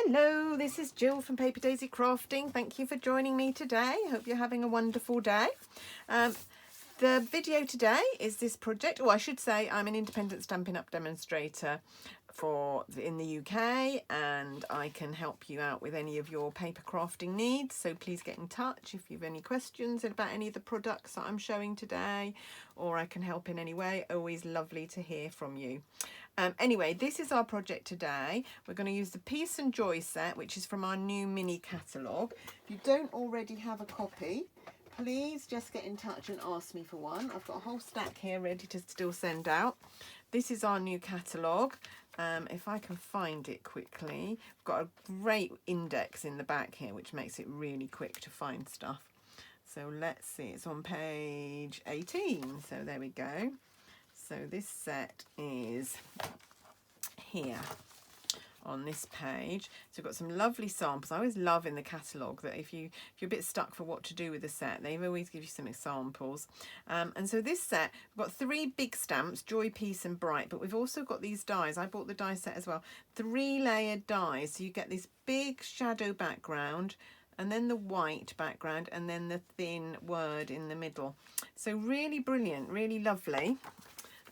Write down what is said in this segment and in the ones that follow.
Hello, this is Jill from Paper Daisy Crafting. Thank you for joining me today. Hope you're having a wonderful day. The video today is this project, or I should say I'm an independent Stampin' Up demonstrator in the UK, and I can help you out with any of your paper crafting needs. So please get in touch if you have any questions about any of the products that I'm showing today, or I can help in any way. Always lovely to hear from you. Anyway, this is our project today. We're going to use the Peace and Joy set, which is from our new mini catalogue. If you don't already have a copy, please just get in touch and ask me for one. I've got a whole stack here ready to still send out. This is our new catalogue. If I can find it quickly, we've got a great index in the back here, which makes it really quick to find stuff. So let's see, it's on page 18. So there we go. So this set is here on this page. So we've got some lovely samples. I always love in the catalogue that if you're a bit stuck for what to do with the set, they always give you some examples. And so this set, we've got 3 big stamps, Joy, Peace and Bright, but we've also got these dies. I bought the die set as well. 3 layered dies, so you get this big shadow background, and then the white background, and then the thin word in the middle. So really brilliant, really lovely.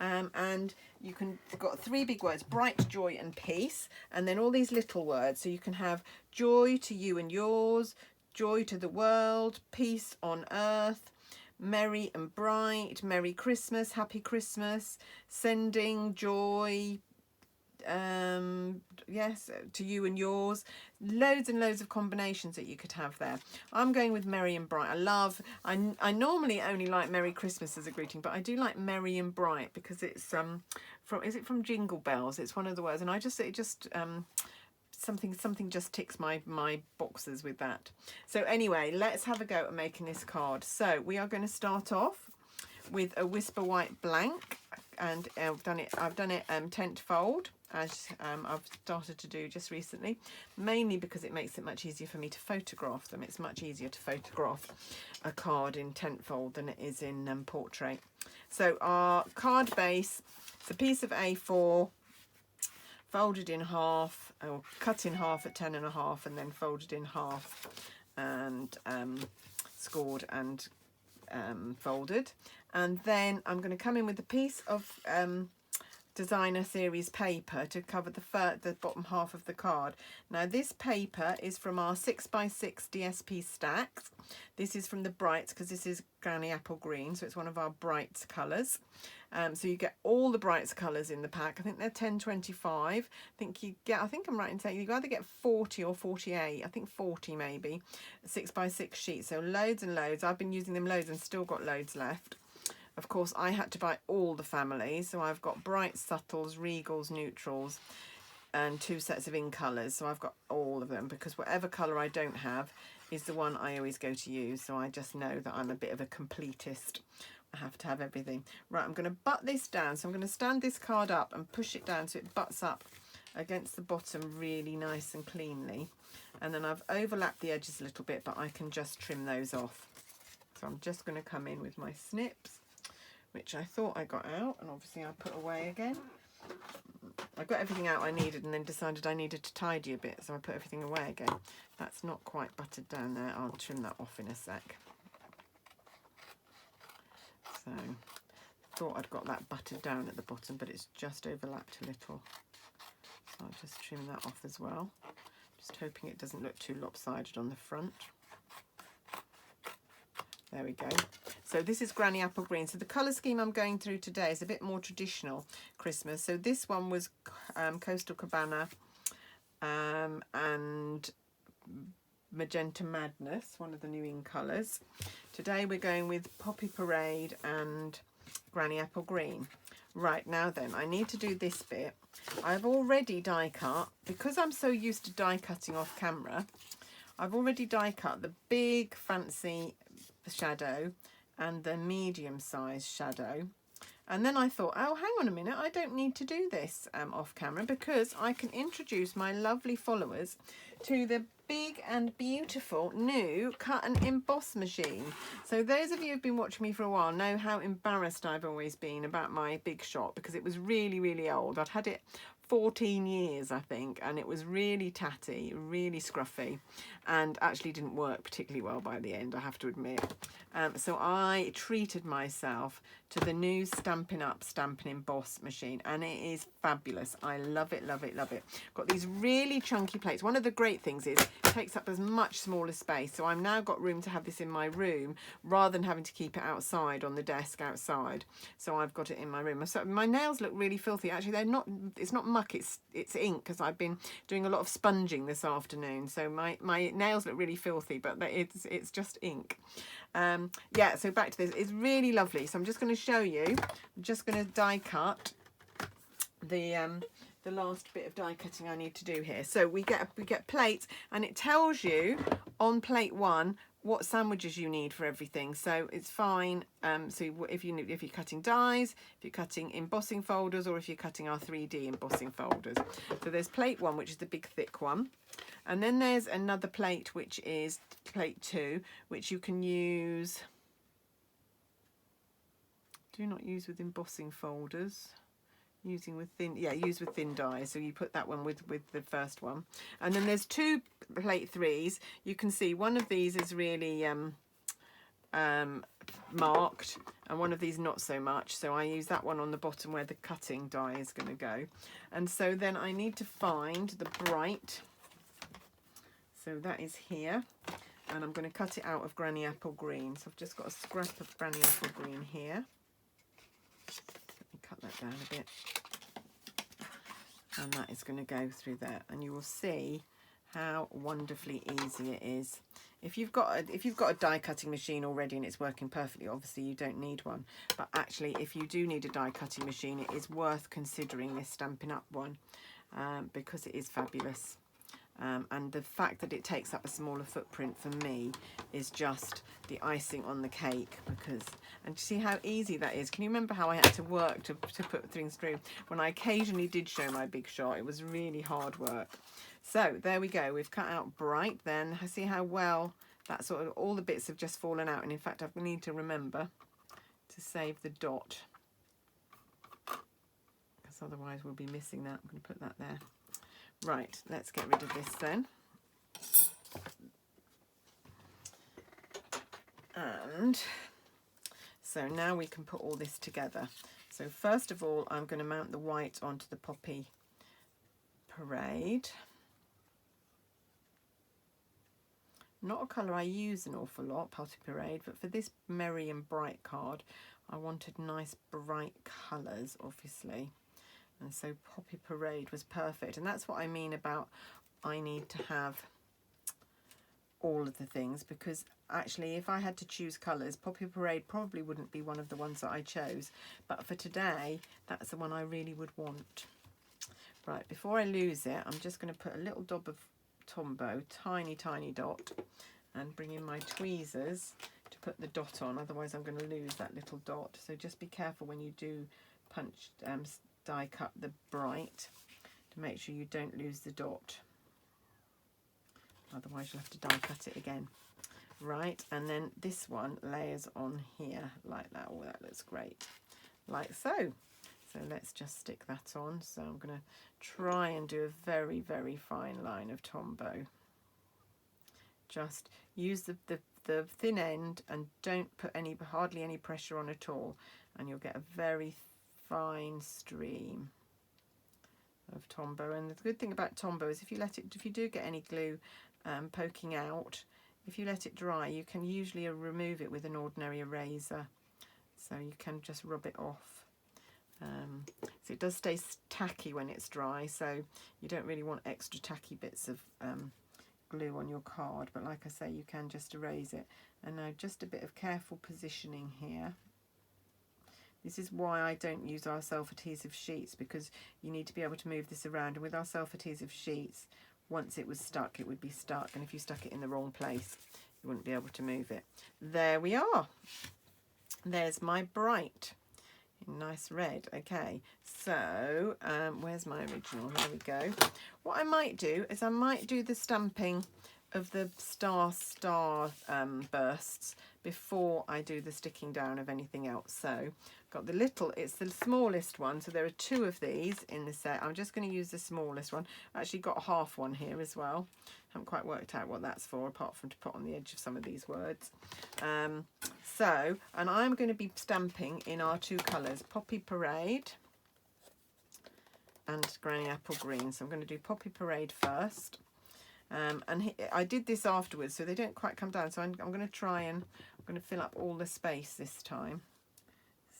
And you've got 3 big words, bright, joy and peace, and then all these little words. So you can have joy to you and yours, joy to the world, peace on earth, merry and bright, Merry Christmas, Happy Christmas, sending joy, yes, to you and yours. Loads and loads of combinations that you could have there. I'm going with merry and bright. I normally only like Merry Christmas as a greeting, but I do like merry and bright because it's from Jingle Bells? It's one of the words, and something just ticks my boxes with that. So anyway, let's have a go at making this card. So we are going to start off with a Whisper White blank, and I've done it tent fold, as I've started to do just recently, mainly because it makes it much easier for me to photograph them. It's much easier to photograph a card in tent fold than it is in portrait. So our card base, it's a piece of A4 folded in half, or cut in half at 10.5, and then folded in half and scored and folded. And then I'm going to come in with a piece of designer series paper to cover the bottom half of the card. Now this paper is from our 6x6 DSP stacks. This is from the Brights, because this is Granny Apple Green, so it's one of our Brights colours. So you get all the Brights colours in the pack. I think they're 10.25. I think I'm right in saying you either get 40 or 48. I think 40 maybe. 6x6 sheets, so loads and loads. I've been using them loads and still got loads left. Of course, I had to buy all the families, so I've got Brights, Subtles, Regals, Neutrals, and 2 sets of in colours. So I've got all of them, because whatever colour I don't have is the one I always go to use. So I just know that I'm a bit of a completist. I have to have everything. Right, I'm going to butt this down. So I'm going to stand this card up and push it down so it butts up against the bottom really nice and cleanly. And then I've overlapped the edges a little bit, but I can just trim those off. So I'm just going to come in with my snips, which I thought I got out, and obviously I put away again. I got everything out I needed and then decided I needed to tidy a bit, so I put everything away again. That's not quite buttered down there. I'll trim that off in a sec. So I thought I'd got that buttered down at the bottom, but it's just overlapped a little. So I'll just trim that off as well. Just hoping it doesn't look too lopsided on the front. There we go. So this is Granny Apple Green. So the colour scheme I'm going through today is a bit more traditional Christmas. So this one was Coastal Cabana and Magenta Madness, one of the new in colours. Today we're going with Poppy Parade and Granny Apple Green. Right, now then, I need to do this bit. I've already die cut, because I'm so used to die cutting off camera, I've already die cut the big fancy shadow and the medium size shadow, and then I thought, oh, hang on a minute, I don't need to do this off camera, because I can introduce my lovely followers to the big and beautiful new cut and emboss machine. So those of you who've been watching me for a while know how embarrassed I've always been about my big shot, because it was really old. I'd had it 14 years, I think, and it was really tatty, really scruffy, and actually didn't work particularly well by the end, I have to admit. So I treated myself to the new Stampin' Up Stampin' Emboss machine, and it is fabulous. I love it, love it, love it. Got these really chunky plates. One of the great things is it takes up as much smaller space, so I've now got room to have this in my room rather than having to keep it outside on the desk outside. So I've got it in my room. So my nails look really filthy. Actually, they're not. It's not muck. It's ink, because I've been doing a lot of sponging this afternoon. So my nails look really filthy, but it's just ink. Yeah, so back to this. It's really lovely. So I'm just going to show you. I'm just going to die cut the last bit of die cutting I need to do here. So we get plates, and it tells you on plate 1 what sandwiches you need for everything. So it's fine. So if you're cutting dies, if you're cutting embossing folders, or if you're cutting our 3D embossing folders. So there's plate 1, which is the big thick one. And then there's another plate, which is plate 2, which you can use. Do not use with embossing folders. Using with thin, yeah, use with thin dies. So you put that one with the first one. And then there's 2 plate 3s. You can see one of these is really marked, and one of these not so much. So I use that one on the bottom where the cutting die is going to go. And so then I need to find the bright. So that is here, and I'm going to cut it out of Granny Apple Green. So I've just got a scrap of Granny Apple Green here. Let me cut that down a bit, and that is going to go through there, and you will see how wonderfully easy it is. If you've got a die cutting machine already and it's working perfectly, obviously you don't need one. But actually, if you do need a die cutting machine, it is worth considering this Stampin' Up one, because it is fabulous. And the fact that it takes up a smaller footprint for me is just the icing on the cake. And see how easy that is. Can you remember how I had to work to put things through? When I occasionally did show my big shot, it was really hard work. So there we go. We've cut out bright. Then see how well that sort of, all the bits have just fallen out. And in fact, I need to remember to save the dot, because otherwise we'll be missing that. I'm going to put that there. Right, let's get rid of this then. And so now we can put all this together. So first of all, I'm going to mount the white onto the Poppy Parade. Not a colour I use an awful lot, Poppy Parade, but for this merry and bright card, I wanted nice bright colours, obviously. And so Poppy Parade was perfect. And that's what I mean about I need to have all of the things, because actually if I had to choose colours, Poppy Parade probably wouldn't be one of the ones that I chose. But for today, that's the one I really would want. Right, before I lose it, I'm just going to put a little dab of Tombow, tiny, tiny dot, and bring in my tweezers to put the dot on. Otherwise I'm going to lose that little dot. So just be careful when you do punch die cut the bright to make sure you don't lose the dot, otherwise you'll have to die cut it again. Right, and then this one layers on here like that. Oh, that looks great, like so. So let's just stick that on. So I'm going to try and do a very, very fine line of Tombow. Just use the thin end and don't put hardly any pressure on at all, and you'll get a very fine stream of Tombow. And the good thing about Tombow is if you do get any glue poking out, if you let it dry, you can usually remove it with an ordinary eraser. So you can just rub it off. So it does stay tacky when it's dry, so you don't really want extra tacky bits of glue on your card. But like I say, you can just erase it. And now just a bit of careful positioning here. This is why I don't use our self-adhesive sheets, because you need to be able to move this around. And with our self-adhesive sheets, once it was stuck, it would be stuck. And if you stuck it in the wrong place, you wouldn't be able to move it. There we are. There's my bright in nice red. Okay, so where's my original? There we go. What I might do is I might do the stamping of the star bursts before I do the sticking down of anything else. So got the little, it's the smallest one, so there are 2 of these in the set. I'm just going to use the smallest one. I actually got a half one here as well. Haven't quite worked out what that's for, apart from to put on the edge of some of these words. And I'm going to be stamping in our 2 colours, Poppy Parade and Granny Apple Green. So I'm going to do Poppy Parade first. I did this afterwards, so they don't quite come down. So I'm going to try and I'm going to fill up all the space this time.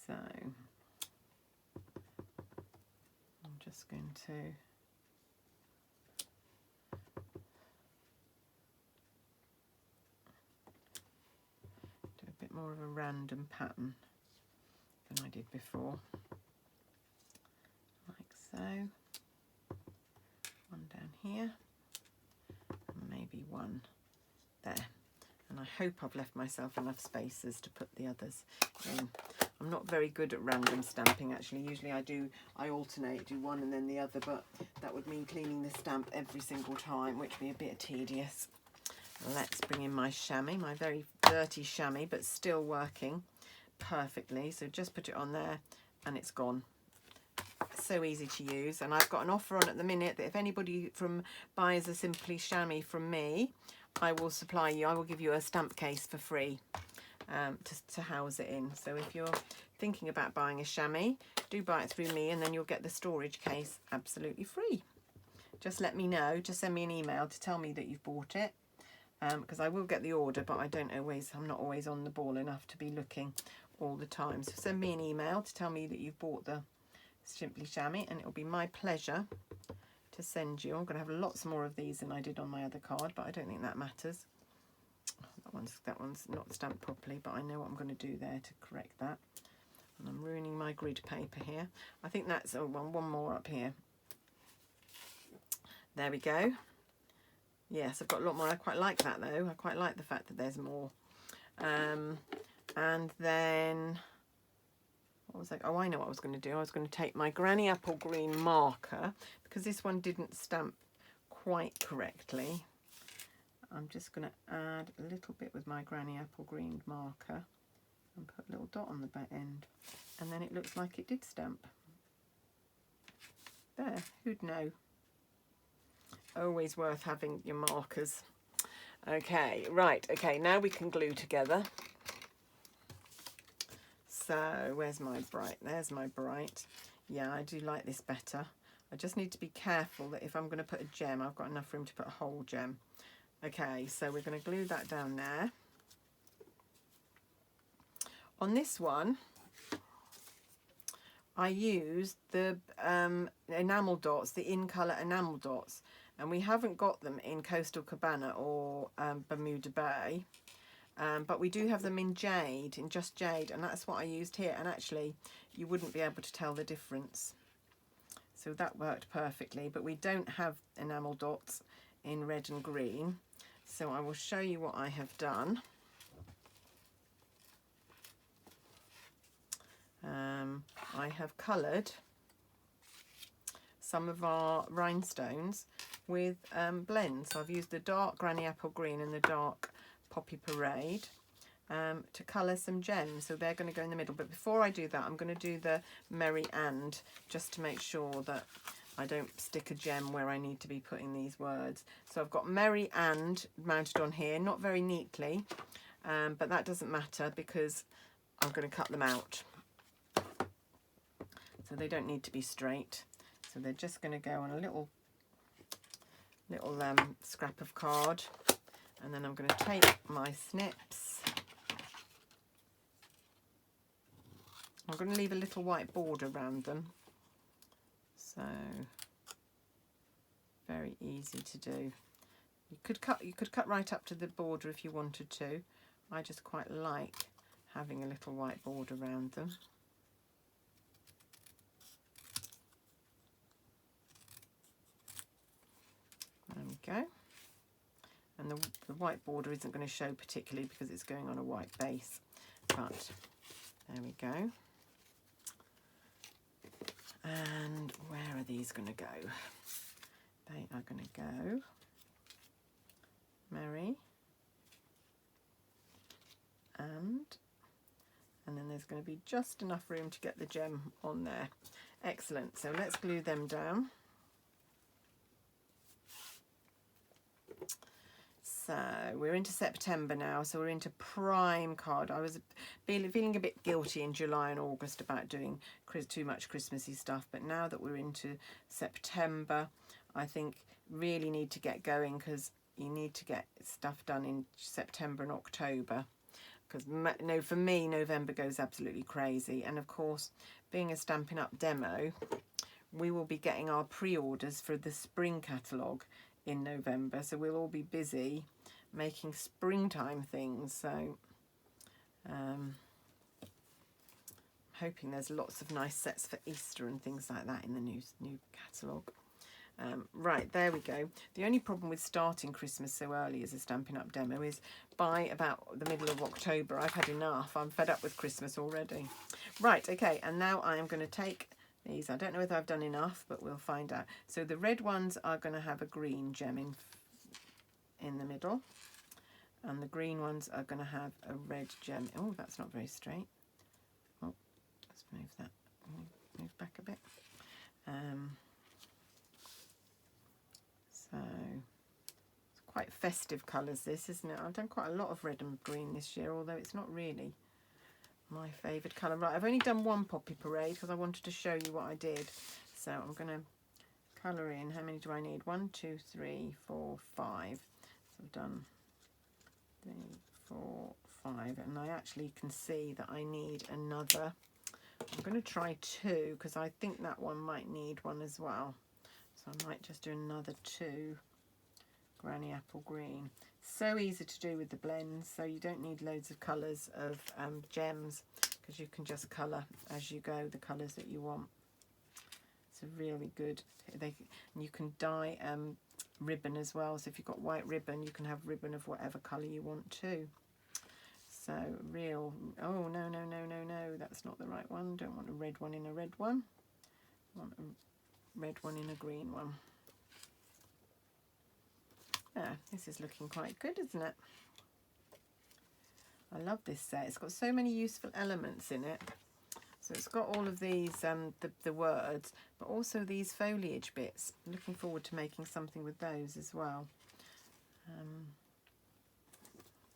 So I'm just going to do a bit more of a random pattern than I did before, like so. One down here. Maybe one there, and I hope I've left myself enough spaces to put the others in. I'm not very good at random stamping actually. Usually I alternate, do one and then the other, but that would mean cleaning the stamp every single time, which would be a bit tedious. Let's bring in my chamois, my very dirty chamois, but still working perfectly. So just put it on there and it's gone. So easy to use, and I've got an offer on at the minute that if anybody buys a Simply Chamois from me, I will supply you, I will give you a stamp case for free to house it in. So if you're thinking about buying a chamois, do buy it through me, and then you'll get the storage case absolutely free. Just let me know, just send me an email to tell me that you've bought it, because I will get the order, but I'm not always on the ball enough to be looking all the time. So send me an email to tell me that you've bought the Simply Chamois, and it'll be my pleasure to send you. I'm going to have lots more of these than I did on my other card, but I don't think that matters. That one's not stamped properly, but I know what I'm going to do there to correct that. And I'm ruining my grid paper here. I think that's one more up here. There we go. Yes, I've got a lot more. I quite like that though. I quite like the fact that there's more. And then what was I? Oh, I know what I was going to do. I was going to take my Granny Apple Green marker, because this one didn't stamp quite correctly. I'm just going to add a little bit with my Granny Apple Green marker and put a little dot on the back end, and then it looks like it did stamp. There, who'd know? Always worth having your markers. Okay, right, okay, now we can glue together. So where's my bright? There's my bright. Yeah, I do like this better. I just need to be careful that if I'm going to put a gem, I've got enough room to put a whole gem. Okay, so we're going to glue that down there. On this one, I used the enamel dots, the in-colour enamel dots, and we haven't got them in Coastal Cabana or Bermuda Bay. But we do have them in jade, in just jade, and that's what I used here. And actually, you wouldn't be able to tell the difference. So that worked perfectly, but we don't have enamel dots in red and green. So I will show you what I have done. I have coloured some of our rhinestones with blends. So I've used the dark Granny Apple Green and the dark Poppy Parade to colour some gems, so they're going to go in the middle. But before I do that, I'm going to do the Merry And, just to make sure that I don't stick a gem where I need to be putting these words. So I've got Merry And mounted on here, not very neatly, but that doesn't matter because I'm going to cut them out. So they don't need to be straight. So they're just going to go on a little scrap of card. And then I'm going to take my snips. I'm going to leave a little white border around them. So very easy to do. You could cut right up to the border if you wanted to. I just quite like having a little white border around them. There we go. And the white border isn't going to show particularly because it's going on a white base, but there we go. And where are these going to go? They are going to go and then there's going to be just enough room to get the gem on there. Excellent. So let's glue them down. So we're into September now, so we're into prime card. I was feeling a bit guilty in July and August about doing too much Christmassy stuff, but now that we're into September, I think really need to get going, because you need to get stuff done in September and October, because for me November goes absolutely crazy. And of course, being a Stampin' Up demo, we will be getting our pre-orders for the spring catalogue in November, so we'll all be busy making springtime things. So hoping there's lots of nice sets for Easter and things like that in the new catalogue. Right, there we go. The only problem with starting Christmas so early as a Stampin' Up demo is by about the middle of October I've had enough. I'm fed up with Christmas already. Right, okay, and now I am going to take these. I don't know whether I've done enough, but we'll find out. So the red ones are going to have a green gem in the middle, and the green ones are going to have a red gem. Oh, that's not very straight. Oh, let's move that. Move back a bit. So it's quite festive colours, this, isn't it? I've done quite a lot of red and green this year, although it's not really my favoured colour. Right, I've only done one Poppy Parade because I wanted to show you what I did. So I'm going to colour in. How many do I need? 1, 2, 3, 4, 5. So I've done 3, 4, 5, and I actually can see that I need another. I'm going to try 2 because I think that one might need one as well. So I might just do another 2 Granny Apple Green. So easy to do with the blends, so you don't need loads of colours of gems, because you can just colour as you go the colours that you want. It's a really good. You can dye ribbon as well, so if you've got white ribbon, you can have ribbon of whatever colour you want too. So real. Oh no, that's not the right one. Don't want a red one in a red one. I want a red one in a green one. Yeah, this is looking quite good, isn't it? I love this set. It's got so many useful elements in it. So it's got all of these, the words, but also these foliage bits. I'm looking forward to making something with those as well.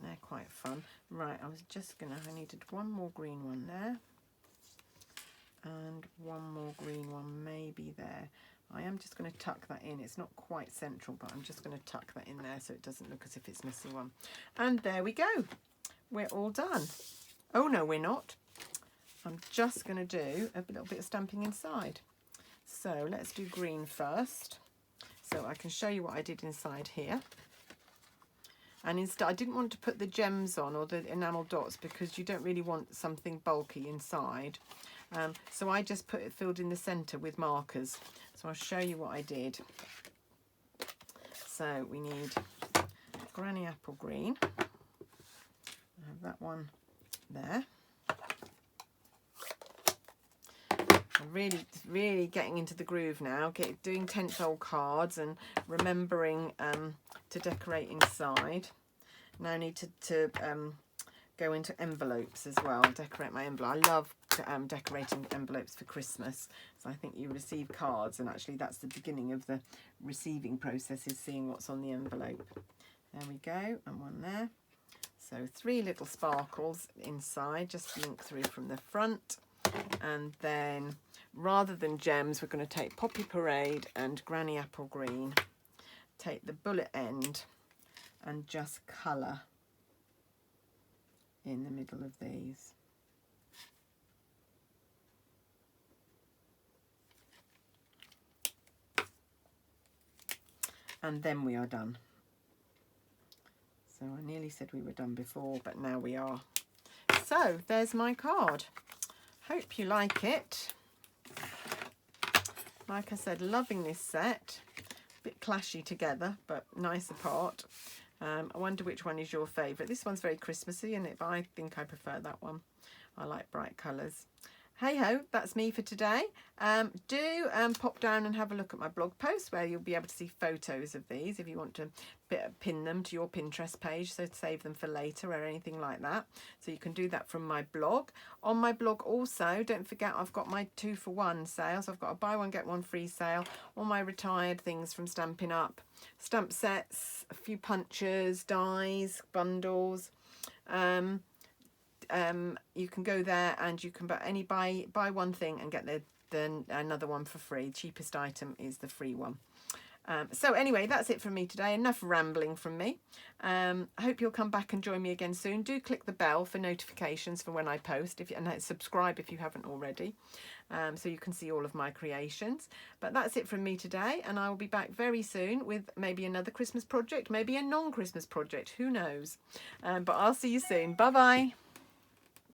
They're quite fun. Right, I needed one more green one there. And one more green one maybe there. I am just going to tuck that in. It's not quite central, but I'm just going to tuck that in there so it doesn't look as if it's missing one. And there we go. We're all done. Oh no, we're not. I'm just going to do a little bit of stamping inside. So let's do green first. So I can show you what I did inside here. And instead, I didn't want to put the gems on or the enamel dots because you don't really want something bulky inside. So I just filled in the centre with markers. So I'll show you what I did. So we need Granny Apple Green. I have that one there. I'm really getting into the groove now, doing tentpole cards and remembering to decorate inside. Now I need to go into envelopes as well, decorate my envelope. I love decorating envelopes for Christmas. So I think you receive cards, and actually that's the beginning of the receiving process, is seeing what's on the envelope. There we go, and one there. So 3 little sparkles inside, just link through from the front. And then rather than gems, we're going to take Poppy Parade and Granny Apple Green, take the bullet end and just colour in the middle of these. And then we are done. So I nearly said we were done before, but now we are. So there's my card. Hope you like it. Like I said, loving this set. A bit clashy together, but nice apart. I wonder which one is your favourite. This one's very Christmassy, isn't it? But I think I prefer that one. I like bright colours. hey ho, that's me for today. Do pop down and have a look at my blog post where you'll be able to see photos of these if you want to pin them to your Pinterest page, so to save them for later or anything like that. So you can do that from my blog. On my blog also, don't forget I've got my 2-for-1 sales. I've got a buy one get one free sale, all my retired things from Stampin' Up, stamp sets, a few punchers, dies, bundles. You can go there and you can buy one thing and get the another one for free. Cheapest item is the free one. So anyway, that's it from me today. Enough rambling from me. I hope you'll come back and join me again soon. Do click the bell for notifications for when I post, and subscribe if you haven't already, so you can see all of my creations. But that's it from me today, and I will be back very soon with maybe another Christmas project, maybe a non-Christmas project, who knows. But I'll see you soon. Bye bye.